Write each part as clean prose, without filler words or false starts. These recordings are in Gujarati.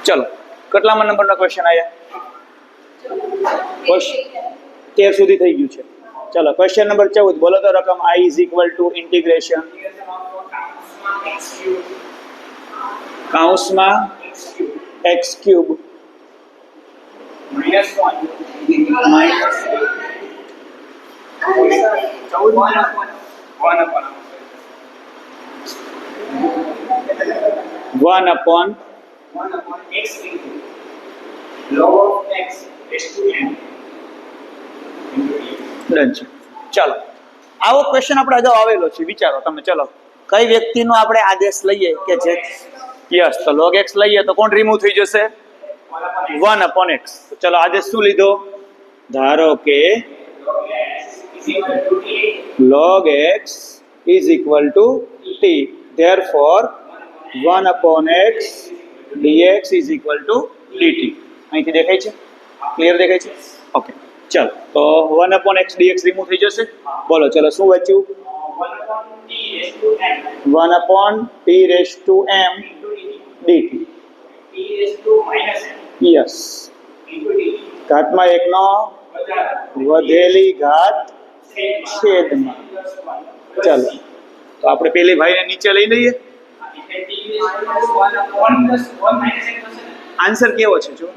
ચલો કેટલામાં નંબરનો ક્વેશ્ચન આવ્યા? 13 સુધી થઈ ગયું છે. ચલો ક્વેશ્ચન નંબર 14 બોલો તો રકમ I is equal to integration કૌંસમાં x cube -1 upon x into log of x raised to n done છે. ચાલો આવો ક્વેશ્ચન આપણે અગાઉ આવેલો છે. વિચારો તમે. ચલો કઈ વ્યક્તિનો આપણે આદેશ લઈએ કે જે યસ તો log x લઈએ તો કોણ રિમૂવ થઈ જશે? 1 upon x. તો ચલો આદેશ શું લીધો? ધારો કે log x is equal to t. Therefore 1 upon x dx is equal to dt. અહીંથી દેખાય છે? ક્લિયર દેખાય છે? ઓકે ચલો તો 1 upon x dx રિમૂવ થઈ જશે. બોલો ચલો શું બચ્યું? 1 upon t raised to m dt. Yes ઘાતમાં એકનો વધેલી ઘાત છેદમાં. ચલો તો આપણે પેલી ભાઈને નીચે લઈ લઈએ. આન્સર કેવો છે જો?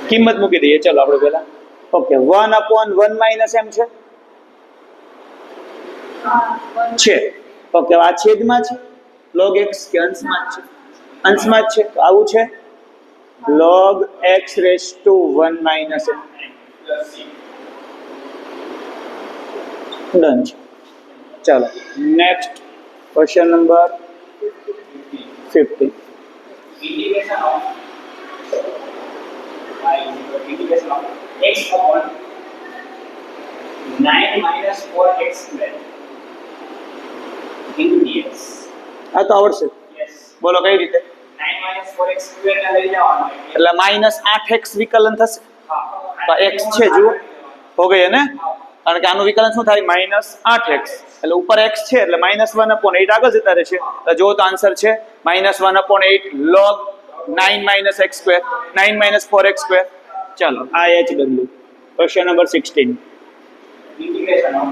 કિંમત મૂકી દઈએ. ચલો આપણે પહેલા ઓકે 1 upon 1 minus m છે. ઓકે આ છેદમાં છે. log x કે અંશમાં જ છે? અંશમાં જ છે. તો આવું છે log x raised to 1 minus m. Done છે. ચાલો next question number 15. integration of x upon 9 minus 4x square into dx. આ તો આવડશે. Yes. બોલો કઈ રીતે? 9 minus 4x square ને લઈ જવાનો એટલે -8x વિકલન થશે. હા તો x છે જુઓ હો ગઈ ને, કારણ કે આનું વિકલન શું થાય? -8x. એટલે ઉપર x છે એટલે -1 upon 8 આગળ જતા રહેશે. તો જો તો આન્સર છે -1 upon 8 log 9 minus x square 9 minus 4x square. ચાલો આ h બદલું. Question number 16. integration of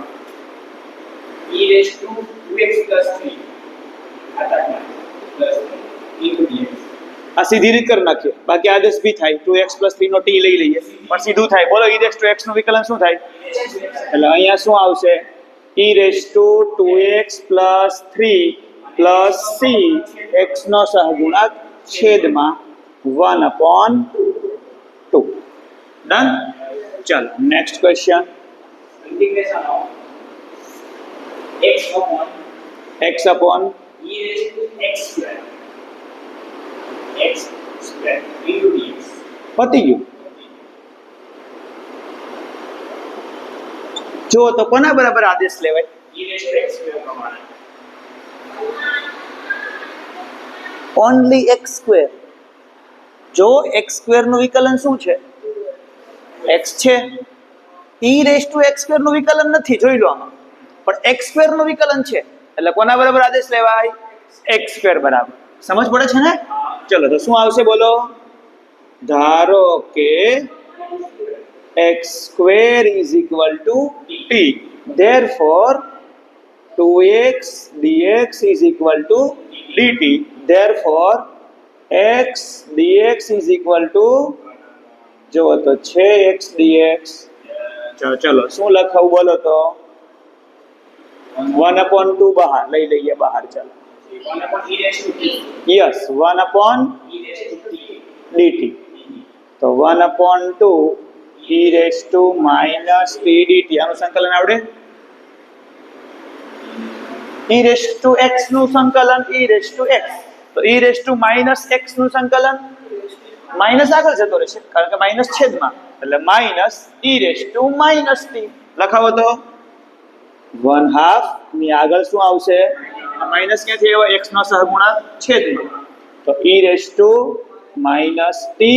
e raised to 2x plus 3 plus 3 into dx. આ સીધી રીત કરી નાખીએ. બાકી આદેશ બી થાય 2x plus 3 નો t લઈ લઈએ પણ સીધું થાય. બોલો e raised to x નું વિકલન શું થાય? એટલે અહીંયા શું આવશે? e raised to 2x plus 3 plus c x નો સહગુણક છેદમાં 1 upon 2. ડન. ચાલો next question. integration of x upon x upon e raised to x square into dx. પતી ગયું. જો તો કોના બરાબર આદેશ લેવાય? e raised to x square પ્રમાણે ઓનલી x સ્ક્વેર. જો x સ્ક્વેર નું વિકલન શું છે? x છે. e raise to x square નું વિકલન નથી, જોઈ લો આમાં. પણ x સ્ક્વેર નું વિકલન છે એટલે કોના બરાબર આદેશ લેવાય? x સ્ક્વેર બરાબર. સમજ પડે છે ને? ચલો તો શું આવશે બોલો? ધારો કે x square is equal to t. Therefore 2x dx is equal to dt. Therefore x dx is equal to જો તો છે x dx. ચલો શું લખાવું બોલો તો? 1 upon 2 બહાર લઈ લઈએ. બહાર ચાલો 1 upon e raised to t. Yes 1 upon e raised to t. dt. તો 1 upon 2 e raised to minus t dt. આનું સંકલન આવડે? e raised to x નું સંકલન e raised to x. તો e raised to minus x નું સંકલન માઇનસ આગળ જતો રહેશે કારણ કે માઇનસ છેદમાં એટલે minus e raised to minus t. લખાવો તો 1/2 ની આગળ શું આવશે? માઇનસ ક્યાંથી આવ્યો? x નો સહગુણક છેદમાં. તો e raised to minus t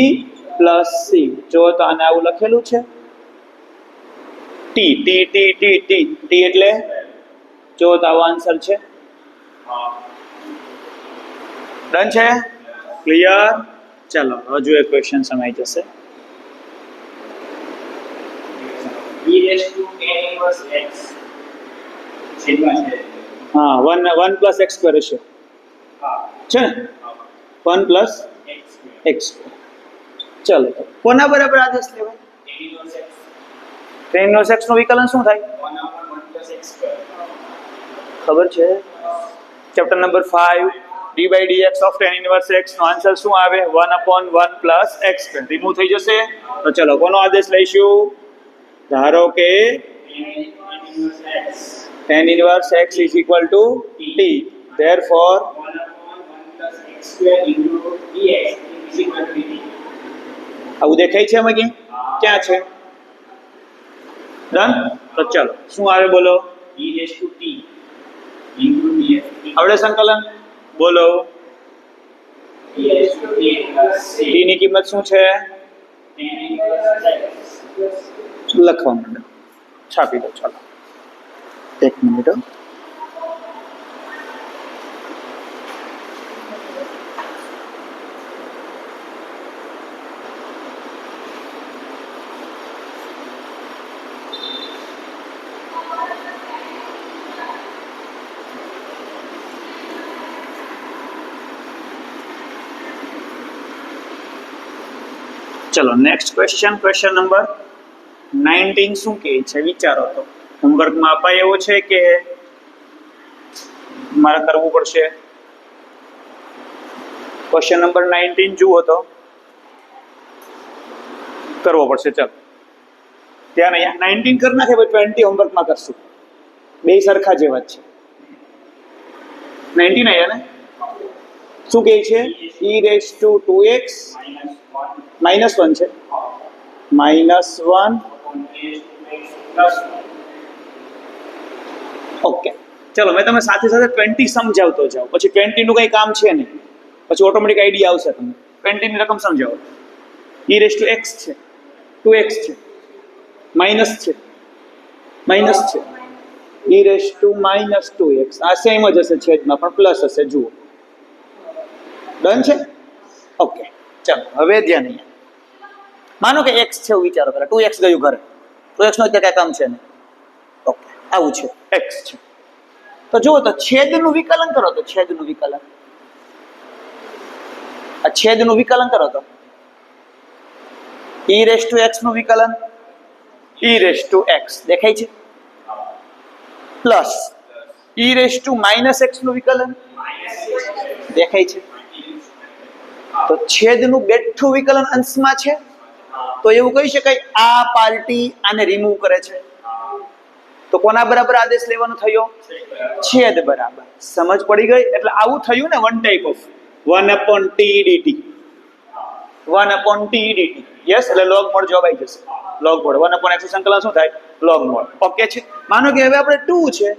plus c. જો તો આને આવું લખેલું છે t t t t t t એટલે જો તો આવો આન્સર છે. ડન છે? ક્લિયર? ચલો હજુ એક ક્વેશ્ચન સમાઈ જશે. e raised to tan inverse x છેદમાં છે. હા, 1 પ્લસ એક્સ સ્ક્વેર હશે હા, છે ને? 1 plus x square. X square. ચલો તો કોના બરાબર આદેશ લેવાય? tan inverse x tan inverse x નું વિકલન શું થાય? 1/1 plus x square. ખબર છે? Chapter number 5 d by dx of tan inverse x નો આન્સર શું આવે? 1/1 પ્લસ એક્સ સ્ક્વેર. રિમૂવ થઈ જશે. તો ચલો કોનો આદેશ લઈશું? ધારો કે tan inverse x tan inverse x is equal to T. Therefore 1/1 plus x square into dx is equal to dt. આવું દેખાય છે મગી? ક્યાં છે? ડન? તો ચલો શું આવે બોલો? e raised to t into dx આવડે સંકલન? બોલો. e raised to t plus c T ની કિંમત શું છે? tan inverse x લખવા માંડો. છાપી દો. ચાલો એક મિનિટ. ચલો નેક્સ્ટ ક્વેશ્ચન નંબર 19 શું કહે છે વિચારો તો. હોમવર્કમાં અપાય એવો છે કે મારે કરવું પડશે? ક્વેશ્ચન નંબર 19 જુઓ તો કરવો પડશે. ચાલો ત્યાં અહીંયા 19 કરી નાખે ભાઈ, 20 હોમવર્કમાં કરશું. બે સરખા જેવા જ છે. 19 અહીંયા ને શું કહે છે? e raised to 2x minus 1 -1 છે. -1 upon e raised to x plus 1. Okay. ચલો મેં તમે સાથે સાથે 20 સમજાવતો જાઓ, પછી 20 નું કંઈ કામ છે નહીં, પછી ઓટોમેટિક આઈડિયા આવશે તમને. 20 ની રકમ સમજાવો. e raised to x છે, 2x છે, માઇનસ છે, માઇનસ છે, e raised to -2x. આ સેમ જ હશે છેદમાં, પણ પ્લસ હશે. જુઓ ડન છે? ઓકે. ચાલો હવે ધ્યાન અહીંયા. માનો કે x છે એવું વિચારો, પહેલા 2x ગયું ઘરે, 2x નો અત્યારે કાંઈ કામ છે નહીં. ઓકે, આવું છે, x છે. તો જુઓ તો છેદનું વિકલન કરો તો છેદનું વિકલન, આ છેદનું વિકલન કરો તો e raised to x નું વિકલન e raised to x દેખાય છે, plus e raised to -x નું વિકલન દેખાય છે. તો છેદનું બેઠું વિકલન અંશમાં છે, તો એવું કહી શકાય આ પાર્ટી આને રિમૂવ કરે છે. તો કોના બરાબર આદેશ લેવાનો થયો? છેદ બરાબર. સમજ પડી ગઈ? એટલે આવું થયું ને, one type of 1/t dt. 1/t dt. Yes, એટલે log mod જવાબ આવી જશે. log mod 1/x સંકલન શું થાય? log mod. ઓકે છે. માનો કે હવે આપણે 2 છે,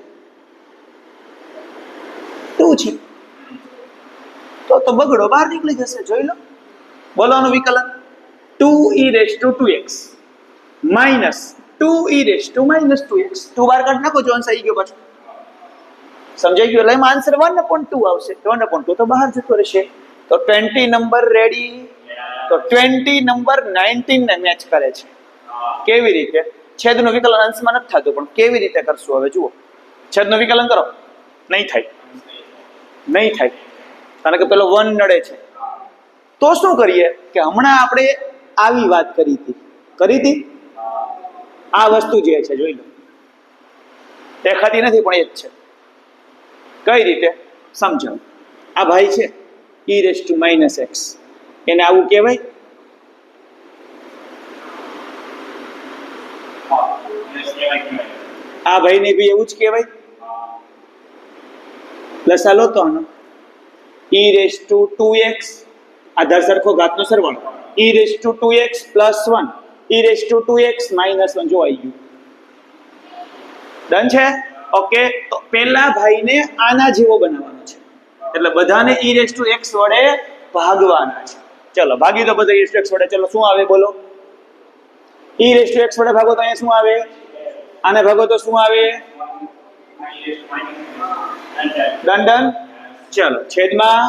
2 છે, તો બગડો બહાર નીકળી જશે. જોઈ લો. બોલવાનું વિકલન 2e raised to 2x minus 2e raised to -2x. 2 બાર કાઢ નાખો, જો આન્સર આવી ગયો પાછો. સમજાઈ ગયું? એટલે એમાં આન્સર 1/2 આવશે. 1/2 તો બહાર જતો રહેશે. તો 20 નંબર રેડી. તો 20 નંબર 19 ને મેચ કરે છે. કેવી રીતે? છેદનું વિકલન અંશમાં નથી થતું, પણ કેવી રીતે કરશું હવે જુઓ. છેદનું વિકલન કરો, નહીં થાય, નહીં થાય, કારણ કે પેલો 1 નડે છે. તો શું કરીએ કે હમણાં આપણે આવી વાત કરી હતી, આ વસ્તુ જે છે જોઈ લો, દેખાતી નથી પણ એ જ છે. કઈ રીતે સમજાવો. આ ભાઈ છે e raised to -x, એને આવું કહેવાય? આ ભાઈને બી એવું જ કહેવાય? લસા લો તો આનો e raised to 2x, આધાર સરખો ઘાતનો સરવાળો, e raised to 2x plus 1, e raised to 2x minus 1. જો આવી ગયું. ડન છે? ઓકે. તો પેલા ભાઈને આના જેવો બનાવવાનો છે, એટલે બધાને e raised to x વડે ભાગવાના છે. ચલો ભાગી દો બધા e raised to x વડે. ચલો શું આવે બોલો? e raised to x વડે ભાગો તો અહીંયા શું આવે? આને ભાગો તો શું આવે? Done done. ચલો છેદમાં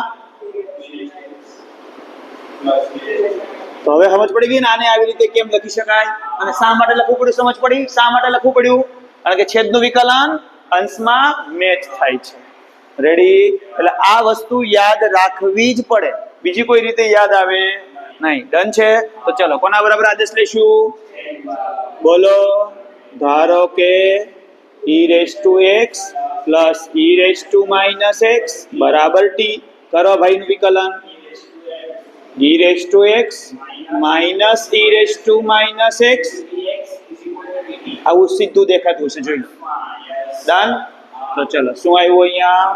તો હવે સમજ પડી ગઈ ને આને આવી રીતે કેમ લખી શકાય અને શા માટે લખવું પડ્યું સમજ પડી શા માટે લખવું પડ્યું કારણ કે છેદનું વિકલન અંશમાં મેચ થાય છે રેડી એટલે આ વસ્તુ યાદ રાખવી જ પડે બીજી કોઈ રીતે યાદ આવે નહીં ડન છે તો ચલો કોના બરાબર આદેશ લઈશું બોલો ધારો કે e⁻x પ્લસ e⁻− x બરાબર t કરો ભાઈનું વિકલન e⁻x માઇનસ e⁻−x આવું સીધું દેખાતું હશે જોઈ લો ડન તો ચલો શું આવ્યું અહીંયા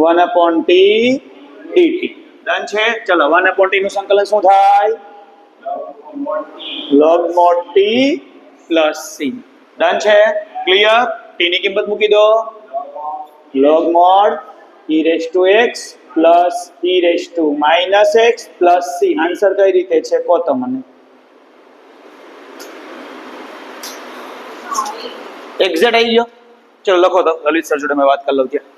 1/t dt ડન છે ચલો 1/t નું સંકલન શું થાય log mod t plus c done છે ક્લિયર t ની કિંમત મૂકી દો log mod e⁻x plus e⁻−x plus c answer કઈ રીતે છે કહો તો મને એક્ઝેક્ટ આવી ગયો ચલો લખો તો લલિત સર જોડે મેં વાત કરી લઉં ત્યાં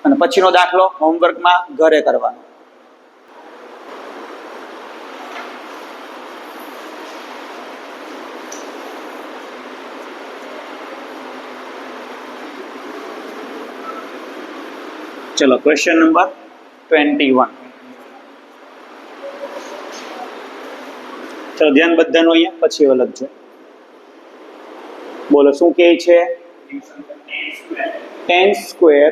અને પછીનો દાખલો હોમવર્કમાં ઘરે કરવાનો ચલો ક્વેશ્ચન નંબર 21 ચલો ધ્યાન બધાનું અહીંયા પછી અલગ છે બોલો શું કહે છે tan સ્ક્વેર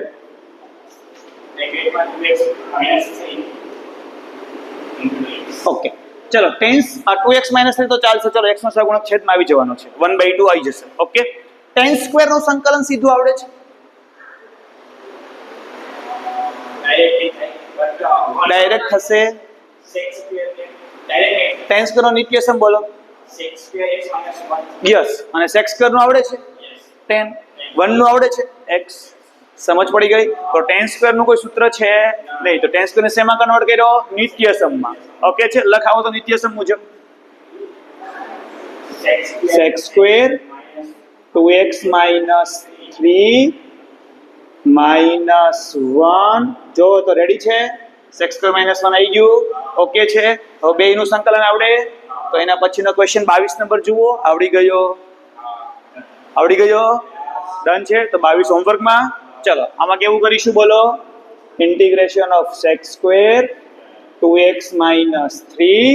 ઓકે ચલો tan 2x - 3 તો ચાલશે ચલો x નો સહગુણક છેદમાં આવી જવાનો છે 1/2 આવી જશે ઓકે tan સ્ક્વેર નું સંકલન સીધું આવડે છે ડાયરેક્ટ થશે tan સ્ક્વેર નો નિત્યસમ બોલો યસ અને sec સ્ક્વેર નું આવડે છે tan 1 નું આવડે છે x સમજ પડી ગઈ તો tan સ્ક્વેર નું કોઈ સૂત્ર છે નહીં તો tan સ્ક્વેર ને શેમાં કન્વર્ટ કર્યો નિત્યસમમાં ઓકે છે લખાવો તો નિત્યસમ મુજબ sec સ્ક્વેર 2x - 3 -1 જો તો રેડી છે sec સ્ક્વેર -1 આવી ગયું ઓકે છે હવે બે નું સંકલન આવડે તો એના પછીનો ક્વેશ્ચન 22 નંબર જુઓ આવડી ગયો ડન છે તો 22 હોમવર્કમાં ચલો આમાં કેવું કરીશું બોલો integration of sec square 2x - 3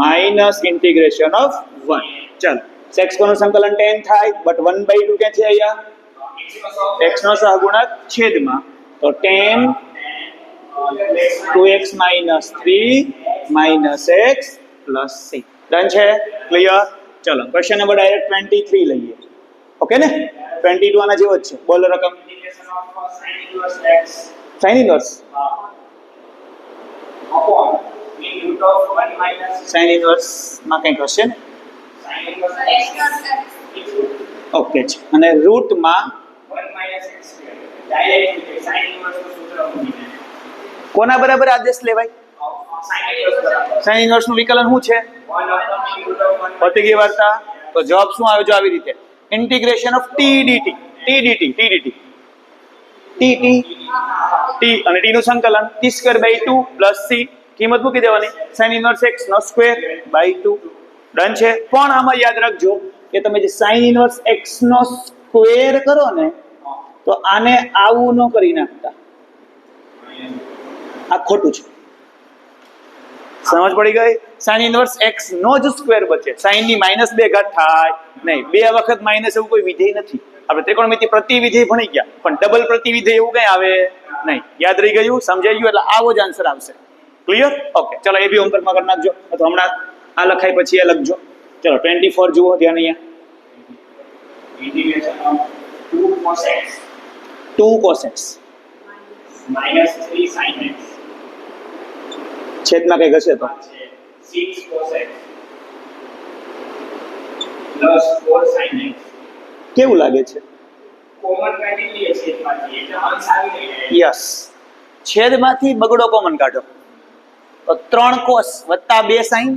minus integration of 1 ચલો sec સ્ક્વેર નું સંકલન 10 થાય બટ 1/2 ક્યાં છે અહીંયા x નો સહગુણક છેદમાં તો tan 2x - 3 - x plus c done છે ક્લિયર ચલો ક્વેશ્ચન નંબર ડાયરેક્ટ 23 લઈએ ઓકે ને 22 આના જેવો જ છે બોલો રકમ sin inverse sin inverse માં કંઈક હશે ને ઓકે છે અને રૂટમાં કોના બરાબર આદેશ લેવાય sin inverse નું વિકલન શું છે પતી ગઈ વાર્તા તો જવાબ શું આવ્યો જો આવી રીતે ઇન્ટિગ્રેશન ઓફ t dt અને t નું સંકલન t²/2 + c કિંમત મૂકી દેવાની sin inverse x નો સ્ક્વેર / 2 ડન છે પણ આમાં યાદ રાખજો કે તમે જે sin inverse x નો સ્ક્વેર કરો ને તો આને આવું ન કરી નાખતા આ ખોટું છે સમજ પડી ગઈ sin inverse x નો જ સ્ક્વેર બચે sin ની -2 ઘાત થાય નહીં બે વખત માઈનસ એવું કોઈ વિધેય નથી આપણે ત્રિકોણમિતિ પ્રતિવિધેય ભણી ગયા પણ ડબલ પ્રતિવિધેય એવું કઈ આવે નહીં યાદ રહી ગયું સમજાઈ ગયું એટલે આવો જ આન્સર આવશે ક્લિયર ઓકે ચલો એ બી હોમવર્કમાં કરી નાખજો તો હમણાં આ લખાય પછી એ લખજો ચલો 24 જુઓ ધ્યાન અહીંયા integration of 2 cos x 2 cos x -3 sin x છેદમાં કઈ હશે તો 6 cos x plus 4 sin x કેવું લાગે છે કોમન કાઢી લઈએ છેદમાંથી એટલે અંશ આવી જાય યસ છેદમાંથી બગડો કોમન કાઢો તો 3 cos વત્તા 2 sin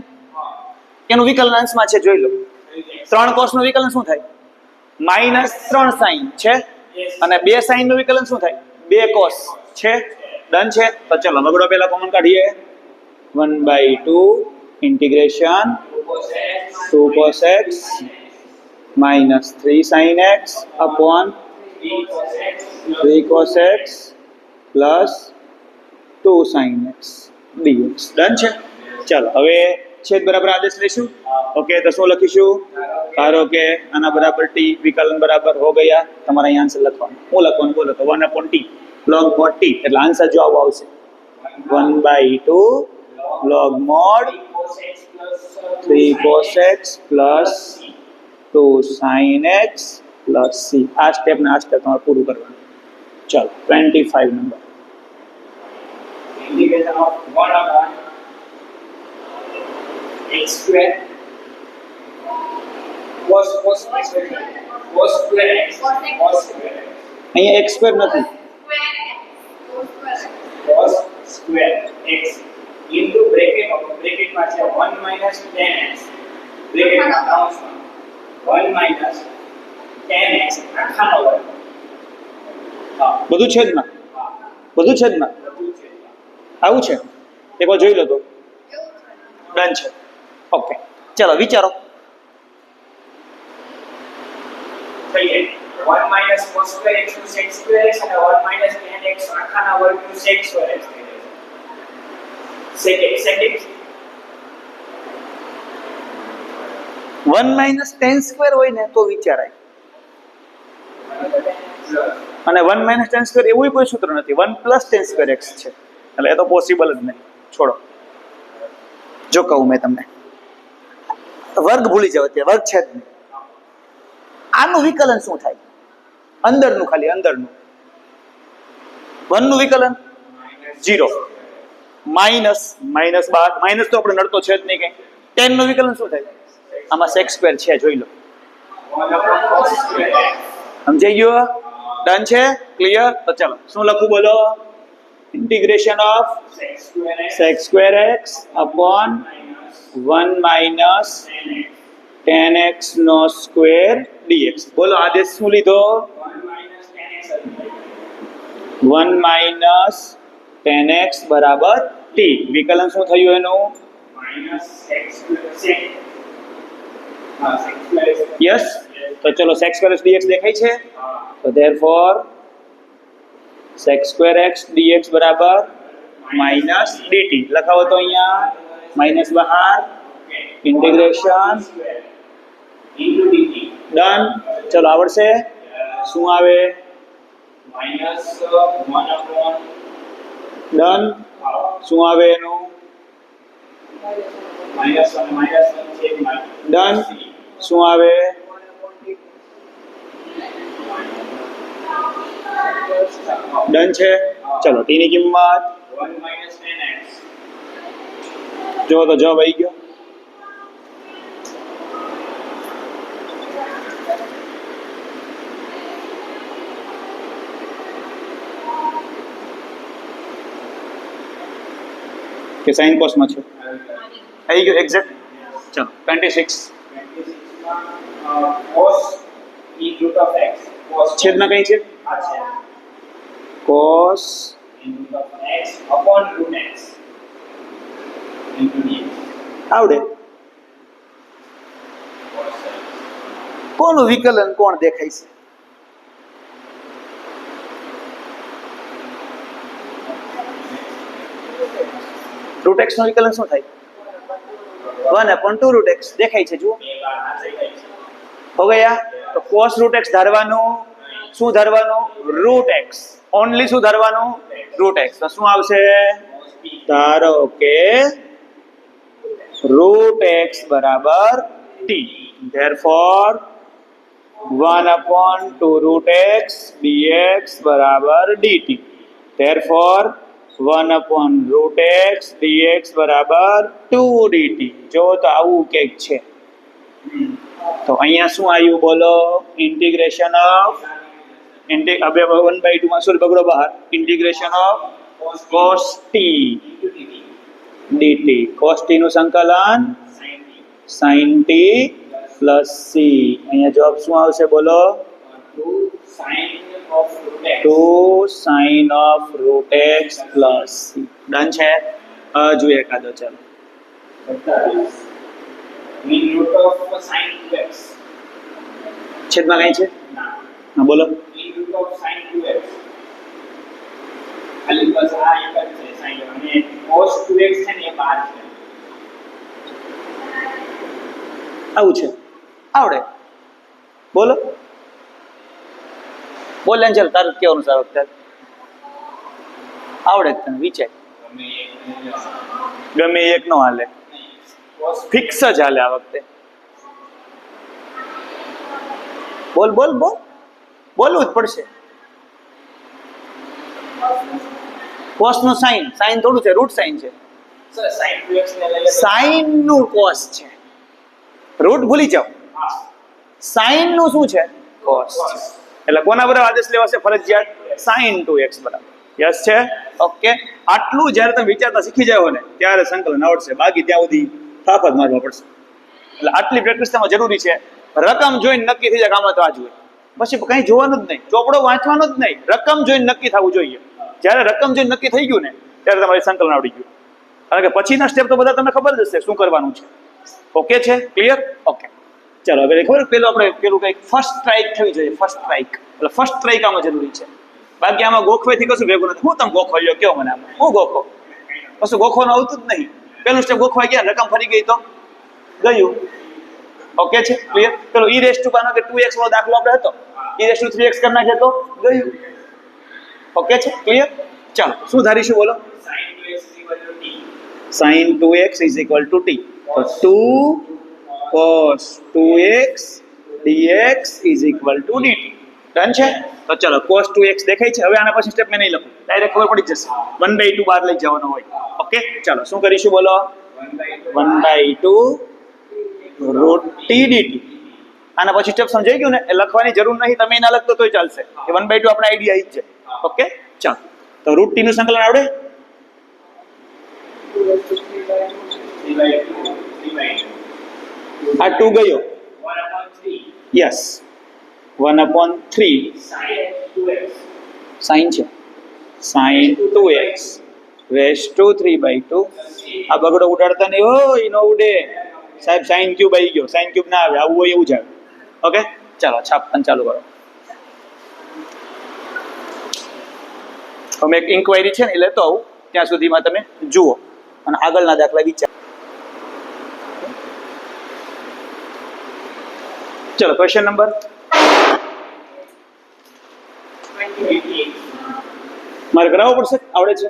એનું વિકલન અંશમાં છે જોઈ લો 3 cos નું વિકલન શું થાય -3 sin છે અને 2 sin નું વિકલન શું થાય 2 cos છે ડન છે તો ચલો બગડો પહેલા કોમન કાઢીએ 1/2 integration 2 cos x minus 3 sin x upon 3 cos x plus 2 sin x dx done છે ચાલો હવે છેદ બરાબર આદેશ લઈશું ઓકે તો શું લખીશું ધારો કે આના બરાબર t વિકલન બરાબર હો ગયા તમારા અહીં આન્સર લખવાનું હું લખવાનું બોલો તો 1/t log mod t એટલે આન્સર જો આવો આવશે 1/2 log mod 3 cos x plus 2 sin x plus c આ સ્ટેપ ને આ સ્ટેપ તમારે પૂરું કરવાનું ચાલો 25 number integration of 1/x square cos square x અહીંયા x સ્ક્વેર નથી cos square x into bracket માં છે 1 minus 10x bracket માં કૌંસમાં 1 minus 10x આખાનો વર્ગ હા બધું છેદમાં હા બધું છેદમાં બધું છે આવું છે એકવાર જોઈ લો તો ડન છે ઓકે ચાલો વિચારો થઈ જાય 1 minus cos square x નું sec square x અને 1 minus 10x આખાના વર્ગનું sec square x થઈ જશે sec x 1 minus 10 સ્ક્વેર હોય ને તો વિચારાય અને 1 minus 10 સ્ક્વેર એવું કોઈ સૂત્ર નથી 1 plus 10 સ્ક્વેર x છે એટલે એ તો પોસિબલ જ નહીં છોડો જો કહું મેં તમને વર્ગ ભૂલી જાવ ત્યાં વર્ગ છે જ નહીં આનું વિકલન શું થાય અંદરનું ખાલી અંદરનું 1 નું વિકલન 0 માઇનસ માઇનસ 12 માઇનસ તો આપણે નડતો છે જ નહીં કઈ 10 નું વિકલન શું થાય આમાં sec સ્ક્વેર છે જોઈ લો 1 upon cos square x સમજાઈ ગયો ડન છે ક્લિયર તો ચાલો શું લખું બોલો integration of sec square x sec square x upon minus 1 minus 10x no square dx બોલો આદેશ શું લીધો 1 minus 10x 1 minus 10x બરાબર t વિકલન શું થયું એનું minus sec square sec square x yes તો ચલો sec square x dx દેખાય છે તો therefore sec square x dx બરાબર માઇનસ dt લખાવો તો અહીંયા માઇનસ બહાર ઇન્ટિગ્રેશન into dt ડન ચલો આવડશે શું આવે minus 1 upon ડન શું આવે એનું minus 1 છે ડન શું આવે ડન છે ચલો t ની કિંમત 1 minus 10x જો તો જવાબ આવી ગયો કે સાઇન કોસ માં છે આવી ગયો એક્ઝેક્ટ ચલો 26 cos e root of x cos છેદમાં કઈ છે આ છે cos e root of x upon root x into dx આવડે કોનું વિકલન કોણ દેખાય છે રૂટ x નું વિકલન શું થાય 1/2 રૂટ x દેખાય છે જુઓ બે વાર આ થઈ જાય છે હો ગયા તો cos રૂટ x ધારવાનું શું ધારવાનું રૂટ x ઓન્લી શું ધારવાનું રૂટ x તો શું આવશે ધારો કે રૂટ x બરાબર t therefore 1/2 root x dx બરાબર dt therefore one by root x dx બરાબર 2 dt જો તો આવું કંઈક છે તો અહીંયા શું આવ્યું બોલો ઇન્ટિગ્રેશન ઓફ હવે 1/2 માં સોરી બગડો બહાર integration of cos t dt cos t નું સંકલન sin t plus c અહીંયા જવાબ શું આવશે બોલો 2 sin of root x. 2 sin of root x plus c. Done છે? જોઈએ એકાદો ચાલો. Mean root of sin 2x. છેદમાં કઈ છે? ના. હા બોલો. Mean root of sin 2x. ખાલી બસ આ એક જ છે sin અને cos 2x છે ને એ બહાર છે. આવું છે, આવડે? બોલો બોલ ચાલ, તારું જ કહેવાનું સારું અત્યારે. આવડે જ તને વિચાર. ગમે એક નો હાલે, cos ફિક્સ જ હાલે આ વખતે. બોલ બોલ બોલ, બોલવું જ પડશે. કોસ નું સાઈન, સાઈન થોડું છે, રૂટ સાઈન છે. સર sin 2x ને લઈ લે. સાઈન નું કોસ છે, રૂટ ભૂલી જાઓ. હા. સાઈન નું શું છે? કોસ છે. એટલે કોના બરાબર આદેશ લેવાશે ફરજિયાત? sin 2x બરાબર. યસ છે? ઓકે. આટલું જ્યારે તમે વિચારતા શીખી જાવ ને ત્યારે સંકલન આવડશે, બાકી ત્યાં સુધી થાપ જ મારવા પડશે. એટલે આટલી પ્રેક્ટિસ તમારે જરૂરી છે. રકમ જોઈને નક્કી થઈ જાય કે આમાં તો આ જોઈએ, પછી કંઈ જોવાનું જ નહીં, ચોપડો વાંચવાનો જ નહીં, રકમ જોઈને નક્કી થવું જોઈએ. જ્યારે રકમ જોઈને નક્કી થઈ ગયું ને ત્યારે તમારે સંકલન આવડી ગયું. કારણ કે પછીના સ્ટેપ તો બધા તમને ખબર જ હશે શું કરવાનું છે. ઓકે છે? ક્લિયર? ઓકે. ચાલો હવે ખબર પેલું આપણે પેલું કંઈક ફર્સ્ટ સ્ટ્રાઇક થવી જોઈએ. ફર્સ્ટ સ્ટ્રાઇક એટલે ફર્સ્ટ સ્ટ્રાઇક આમાં જરૂરી છે. બાકી આમાં ગોખવેથી કશું ભેગું નથી. હું તમે ગોખો લ્યો કયો મને આમાં, હું ગોખો કશું ગોખવાનું આવતું જ નહીં. પેલું સ્ટેપ ગોખવા ગયા, રકમ ફરી ગઈ તો ગયું. ઓકે છે? ક્લિયર? પેલો e રેસ ટુ પાનો કે 2x વાળો દાખલો આપણે હતો, e રેસ ટુ 3x કરી નાખે તો ગયું. ઓકે છે? ક્લિયર? ચાલો શું ધારીશું બોલો? sin 2x is equal to t. sin 2x is equal to t. તો 2 cos 2x dx is equal to dt. Done છે? તો ચલો cos 2x દેખાય છે. હવે આના પછી સ્ટેપ મેં નહીં લખું, ડાયરેક્ટ ખબર પડી જશે. 1/2 બહાર લઈ જવાનો હોય. ઓકે ચાલો શું કરીશું બોલો? 1/2 root t dt. આના પછી સ્ટેપ સમજાઈ ગયું ને? એ લખવાની જરૂર નહીં, તમે ના લખતો તોય ચાલશે. એ 1/2 આપણે આઈડિયા આવી જ છે. ઓકે ચાલો, તો રૂટ t નું સંકલન આવડે? 3/2 આ 2 ગયો. 1/3 યસ, 1/3 sin 2x. સાઈન છે, sin 2x રેસ ટુ 3/2. આ બગડો ઉડાડતા નહીં હોય, નો ઉડે સાહેબ. સાઈન ક્યુબ આવી ગયો, સાઈન ક્યુબ ના આવે, આવું હોય એવું જ આવે. ઓકે ચાલો છાપવાનું ચાલુ કરો. અમે એક ઇન્ક્વાયરી છે ને એ લેતો આવું, ત્યાં સુધીમાં તમે જુઓ અને આગળના દાખલા વિચાર. ચલો ક્વેશ્ચન નંબર 28. મારે કરાવવો પડશે? આવડે છે?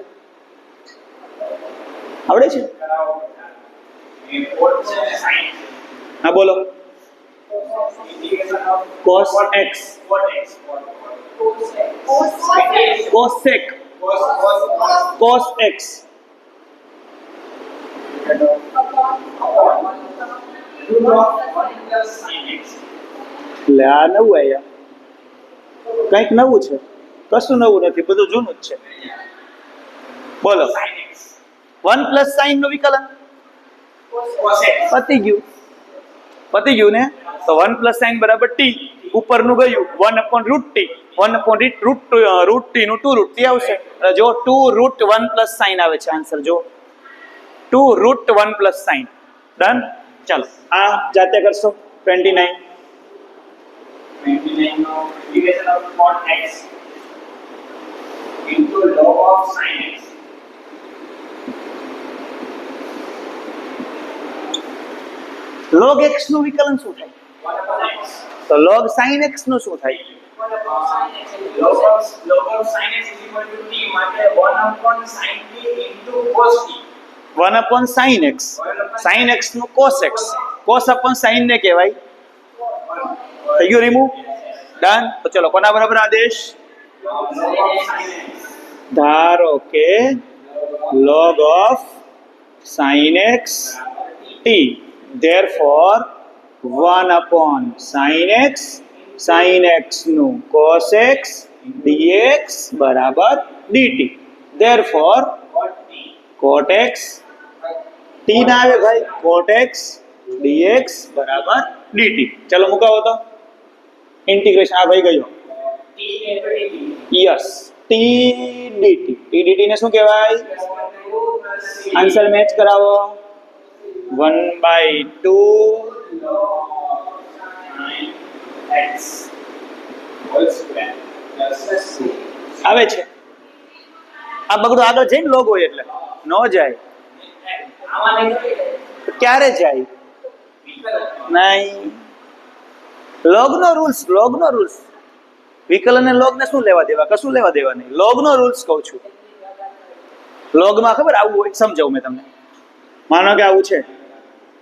આવડે છે? કરાવો. એ cos છે ને sin છે. હા બોલો. Integration of cos x, cos x. cos sec, cos x. Root of 1 plus sin x. એટલે આ નવું આવ્યા, કંઈક નવું છે? કશું નવું નથી, બધું જૂનું જ છે. બોલો. Sin x. 1 પ્લસ સાઈન નું વિકલન Cos x. પતી ગયું. પતી ગયું ને? તો 1 પ્લસ સાઈન બરાબર t, ઉપરનું ગયું 1/√t, 1/√t નું 2√t આવશે. એટલે જો 2√1 પ્લસ સાઈન આવે છે આન્સર. જો 2√1 પ્લસ સાઈન. ડન. ચાલો આ જાતે કરશો. 29 29 no integration of cot x into log of sin x. log x નું વિકલન શું થાય? 1 upon x. તો log sin x નું શું થાય? Log of sin x is equal to t માટે 1 upon sin t into cos t. 1/sin x, sin x નું cos x, cos upon sin ને કહેવાય. થઈ ગયું રિમૂવ? ડન. તો ચલો કોના બરાબર આદેશ? Log of sin x. ધારો કે log of sin x t, therefore 1/sin x નું cos x dx બરાબર dt, therefore Cot t. cot x t ના આવે ભાઈ, cot x dx બરાબર dt. ચલો મુકાવો તો ઇન્ટિગ્રેશન. આ ભાઈ ગયો યસ ટી ડીટી ને શું કહેવાય? આન્સર મેચ કરાવો. 1/2 આવે છે. આ બગડો આગળ જઈને લોગ હોય એટલે ન જાય. ક્યારે જાય? નહીં. લોગનો રૂલ્સ વિકલન અને લોગ ને શું લેવા દેવા? કશું લેવા દેવા નહીં. લોગનો રૂલ્સ કહું છું. લોગમાં ખબર આવું હોય, સમજાવું મેં તમને. માનો કે આવું છે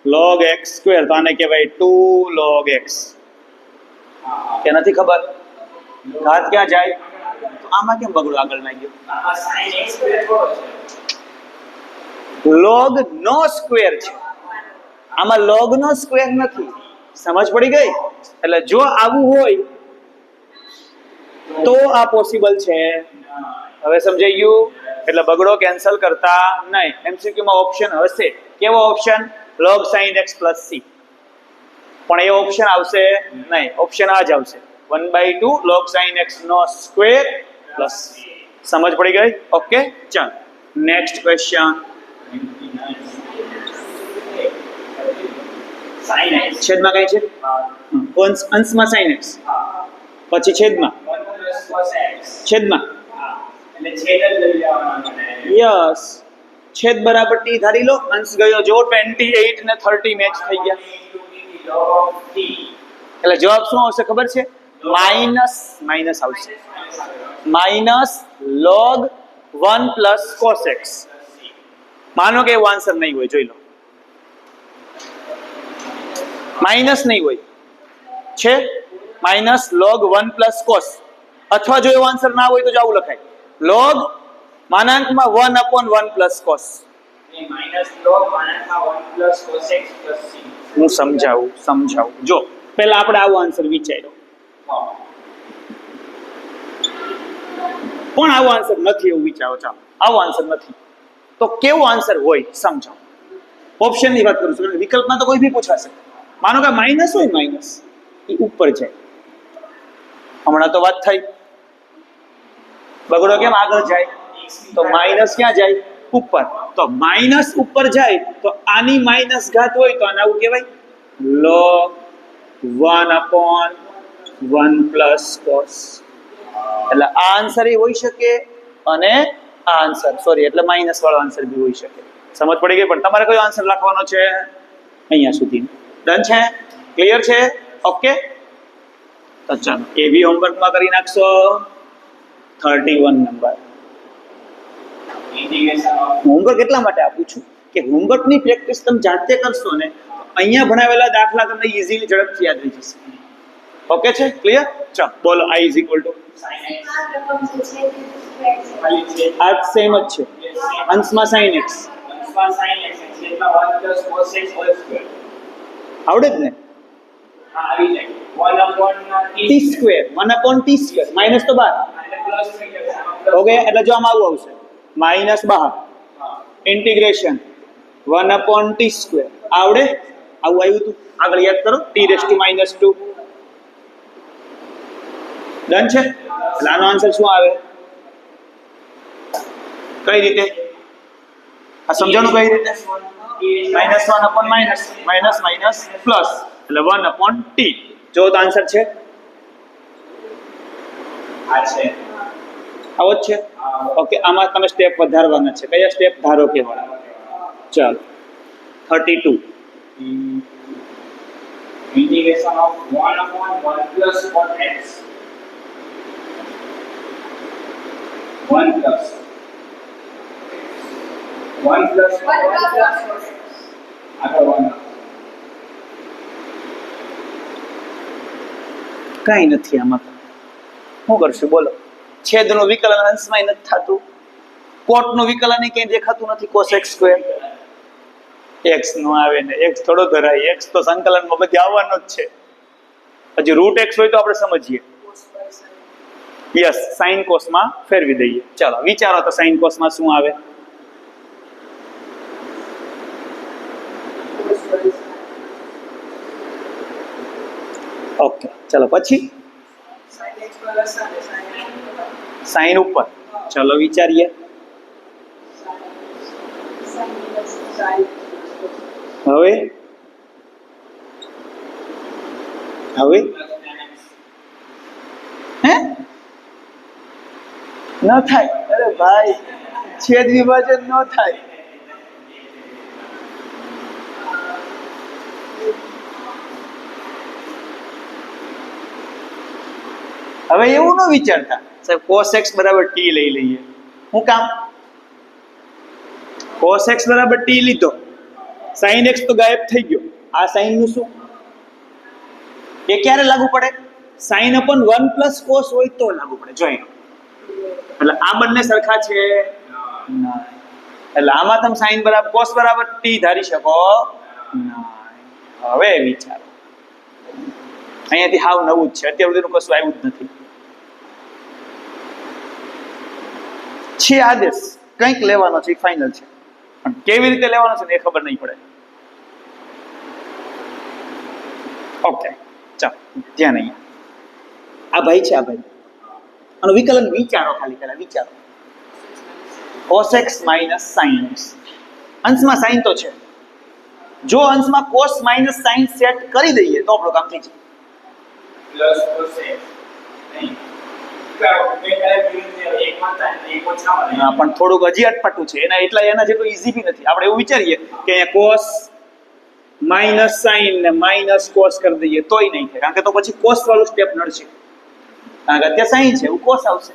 log x સ્ક્વેર, તો આને કહેવાય 2 log x. કે નથી ખબર? ઘાત ક્યાં જાય? તો આમાં કેમ બગડો આગળ ના ગયો? log નો સ્ક્વેર છે, આમાં log નો સ્ક્વેર નથી. સમજ પડી ગઈ? એટલે જો આવું હોય તો આ પોસિબલ છે. હવે સમજાઈ ગયું? એટલે બગડો કેન્સલ કરતા નહીં. એમસીક્યુ માં ઓપ્શન હશે. કેવો option? log sin x plus c. પણ એ ઓપ્શન આવશે નહીં. ઓપ્શન આ જ આવશે 1/2 log sin x નો સ્ક્વેર પ્લસ. સમજ પડી ગઈ? ઓકે, ચાલ નેક્સ્ટ ક્વેશ્ચન. છેદમાં કઈ છે? અંશમાં sin x, પછી છેદમાં યસ છેદ બરાબર t ધારી લો. અંશ ગયો જો 28 ને 30 મેચ થઈ ગયા. એટલે જવાબ શું આવશે ખબર છે? માઇનસ આવશે. Minus log 1 plus cos x. માનો કે એવો આન્સર નહીં હોય, જોઈ લો. માઇનસ નહીં હોય, છે માઇનસ log 1 પ્લસ cos. અથવા જો એવો આન્સર ના હોય તો આવું લખાય log માનાંકમાં 1/1 પ્લસ cos. હું સમજાવું. જો પહેલા આપણે આવો આન્સર વિચાર્યો, પણ આવો આન્સર નથી એવું વિચારો. ચાલો આવો આન્સર નથી તો કેવો આન્સર હોય સમજાવો. ઓપ્શન ની વાત કરું છું, વિકલ્પમાં તો કોઈ બી પૂછાશે. માનો કે માઇનસ હોય, માઇનસ એ ઉપર જાય. હમણાં તો વાત થઈ બગડો કેમ આગળ જાય? તો માઇનસ ક્યાં જાય? ઉપર. તો માઇનસ ઉપર જાય તો આની માઇનસ ઘાત હોય તો આને આવું કહેવાય log 1/1 પ્લસ cos. એટલે આ આન્સર એ હોઈ શકે અને આ આન્સર એટલે માઇનસ વાળો આન્સર બી હોઈ શકે. સમજ પડી ગઈ? પણ તમારે કયો આન્સર લખવાનો છે? અહીંયા સુધી. ડન છે? ક્લિયર છે? ઓકે, તો ચાલો એ બી હોમવર્કમાં કરી નાખશો. 31 નંબર. હોમવર્ક એટલા માટે આપું છું કે હોમવર્કની પ્રેક્ટિસ તમે જાતે કરશો ને અહીંયા ભણાવેલા દાખલા તમને ઇઝીલી ઝડપથી યાદ રહી જશે. ઓકે છે? ક્લિયર? ચાલો બોલો. i = આ સેમ જ છે. અંશમાં sin x. આવડે જ ને? t² માઇનસ તો બહાર. ઓકે, એટલે જો આમાં આવું આવશે માઇનસ બહાર, ઇન્ટિગ્રેશન 1/t². આવડે? આવું આવ્યું હતું આગળ, યાદ કરો. t⁻². ડન છે? એટલે આનો આન્સર શું આવે? કઈ રીતે આ સમજાવવાનું? કઈ રીતે? -1/- પ્લસ એટલે 1/t. જો તો આન્સર છે આ છે, આવો જ છે. ઓકે, આમાં તમે સ્ટેપ વધારવાના છે. કયા સ્ટેપ? ધારો કે વાળા. ચાલો 32 integration of 1/1 plus cot x 1 plus 1 plus આગળ 1 કઈ નથી આમાં. શું કરશું બોલો? છેદનું વિકલન અંશમાં નથી થતું, કોટનું વિકલન ક્યાંય દેખાતું નથી. cos x². x નો આવે ને x થોડો ધરાય. x તો સંકલનમાં બધી આવવાનો જ છે. હજી √x હોય તો આપણે સમજીએ. યસ, sin cos માં ફેરવી દઈએ. ચાલો વિચારો તો sin cos માં શું આવે? ઓકે, ચાલો પછી સાઈન ઉપર. ચલો વિચારીએ. હવે હવે હે ન થાય. અરે ભાઈ છેદ વિભાજન ન થાય. હવે એવું ન વિચારતા સાહેબ cos x બરાબર t લઈ લઈએ. શું કામ? cos x બરાબર t લીધો, sin x તો ગાયબ થઈ ગયો. આ sin નું શું? એ ક્યારે લાગુ પડે? sin upon 1 plus cos હોય તો લાગુ પડે. જોઈ લો. એટલે આ બંને સરખા છે ના. એટલે આમાં તમે sin બરાબર cos બરાબર t ધારી શકો ના. હવે વિચારો. અહીંયાથી હાવ નવું જ છે, અત્યાર સુધીનું કશું આવ્યું જ નથી. છે આદેશ કંઈક લેવાનો છે, ફાઇનલ છે, પણ કેવી રીતે લેવાનો છે એ ખબર નહીં પડે. ઓકે ચાલો ધ્યાન અહીંયા. આ ભાઈ છે, આ ભાઈ આનું વિકલન વિચારો, ખાલી પહેલા વિચારો. cos x minus sin x. અંશમાં sin તો છે, જો અંશમાં cos minus sin સેટ કરી દઈએ તો આપણું કામ થઈ જાય. પ્લસ cos x નહીં પણ થોડુંક હજી અટપટું છે. એના જેટલું ઈઝી બી નથી. આપણે એવું વિચારીએ કે અહીંયા cos માઇનસ સાઇન ને માઇનસ cos કરી દઈએ તોય નહીં થાય, કારણ કે તો પછી cos વાળું સ્ટેપ નડશે. કારણ કે અત્યારે સાઇન છે, એવું cos આવશે.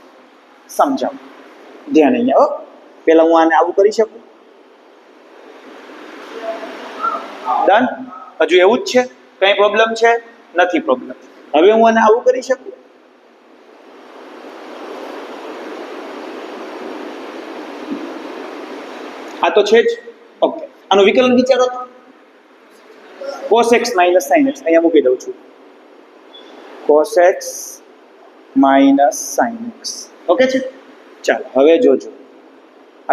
સમજાવો, ધ્યાન અહીંયા. પેલા હું આને આવું કરી શકું? ડન. હજુ એવું જ છે? કઈ પ્રોબ્લેમ છે? નથી પ્રોબ્લેમ. હવે હું આને આવું કરી શકું? આ તો છે જ. ઓકે, આનું વિકલન વિચારો તો. cos x minus sin x અહીંયા મૂકી દઉં છું. cos x minus sin x. Okay છે? ચાલો હવે જોજો.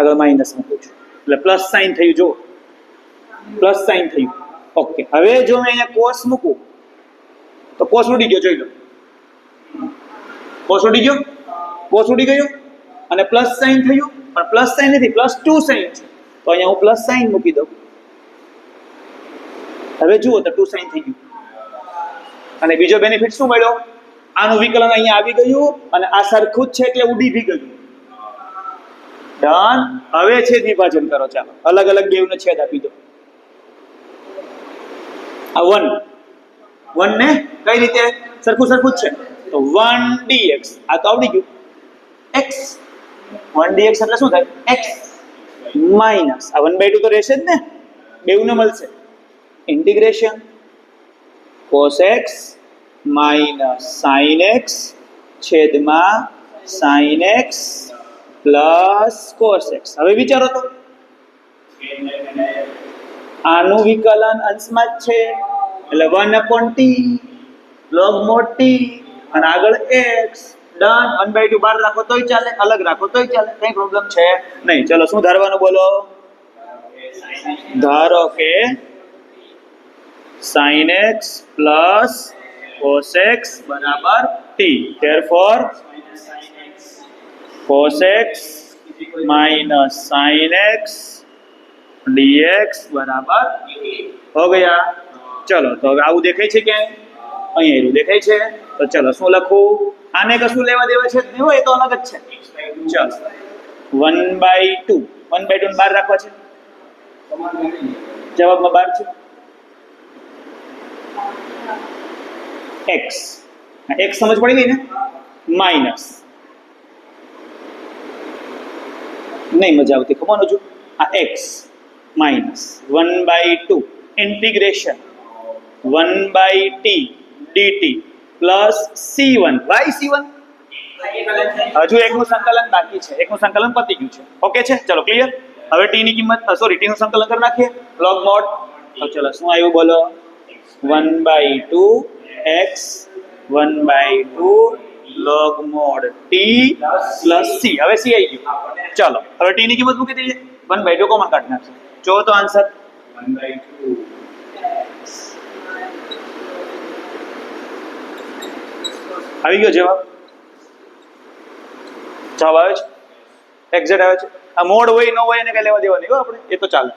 આગળ માઇનસ મૂકું છું એટલે પ્લસ સાઇન થયું. જો પ્લસ સાઇન થયું. ઓકે, હવે જો મેં અહીંયા cos મૂકું તો cos ઉડી ગયો. જોઈ લો, cos ઉડી ગયો, cos ઉડી ગયો અને પ્લસ સાઇન થયું. પણ પ્લસ સાઇન નથી, પ્લસ 2 સાઇન છે. તો અહીંયા હું પ્લસ સાઇન મૂકી દઉં. હવે જુઓ તો 2 સાઇન થઈ ગયું. અને બીજો બેનિફિટ શું મળ્યો? આનું વિકલન અહીંયા આવી ગયું અને આ સરખું જ છે એટલે ઉડી ભી ગયું. ડન. હવે છેદ વિભાજન કરો. ચાલો અલગ અલગ બેવને છેદ આપી દો. આ 1 ને કઈ રીતે સરખું સરખું જ છે તો 1 dx. આ તો આવડી ગયું x. 1 dx એટલે શું થાય? x માઇનસ આ 1/2 તો રહેશે જ ને, બેવને મળશે. Integration cos x minus sin x છેદમાં sin x plus cos x. હવે વિચારો તો, આનું વિકલન અંશમાં જ છે એટલે 1/t log mod t અને આગળ x. ડન. 1/2 બહાર રાખો તોય ચાલે, અલગ રાખો તોય ચાલે, કઈ પ્રોબ્લેમ છે નહીં. ચલો શું ધારવાનું બોલો? ધારો કે sin x plus cos x બરાબર t. therefore cos x minus sin x dx બરાબર હો ગયા. ચલો તો હવે આવું દેખાય છે ક્યાંય? અહીંયા એવું દેખાય છે. તો ચલો શું લખું? આને કશું લેવા દેવા છે નહીં હોય, એ તો અલગ જ છે. ચલો 1/2 1/2 બહાર રાખવા છે. જવાબમાં 12 છે. x x સમજ પડી ગઈ ને? માઇનસ નહીં મજા આવતી, ખબર હજુ. આ x minus 1/2 integration 1/t dt plus c1 y c1. હજુ એકનું સંકલન બાકી છે, એકનું સંકલન પતી ગયું છે. ઓકે છે? ચલો ક્લિયર. હવે t ની કિંમત સોરી t નું સંકલન કરી નાખીએ. log mod. તો ચલો શું આવ્યું બોલો? 1/2 x 1/2 log mod t plus c. હવે c આવી ગયું. ચલો હવે t ની કિંમત મૂકી દઈએ. 1/2 કોમન કાઢી નાખશે. જો તો આન્સર 1/2 આવી ગયો જવાબ. જવાબ આવે છે એક્ઝેક્ટ આવે છે આ મોડ હોય ન હોય એને કઈ લેવા દેવા નહીં હો આપણે એ તો ચાલે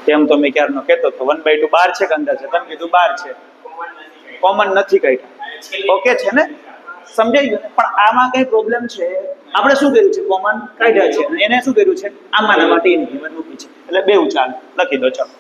તેમ તો મેં ક્યારનો કહેતો હતો 1/2 12 છે કે અંદર છે તમે કીધું 12 છે કોમન નથી કાઢ્યા ઓકે છે ને સમજાઈ ગયું ને પણ આમાં કઈ પ્રોબ્લેમ છે આપણે શું કર્યું છે કોમન કાઢ્યા છે અને એને શું કર્યું છે આમાં ટી ની કિંમત મૂકી છે એટલે બેઉ ચાલે લખી દો ચાલો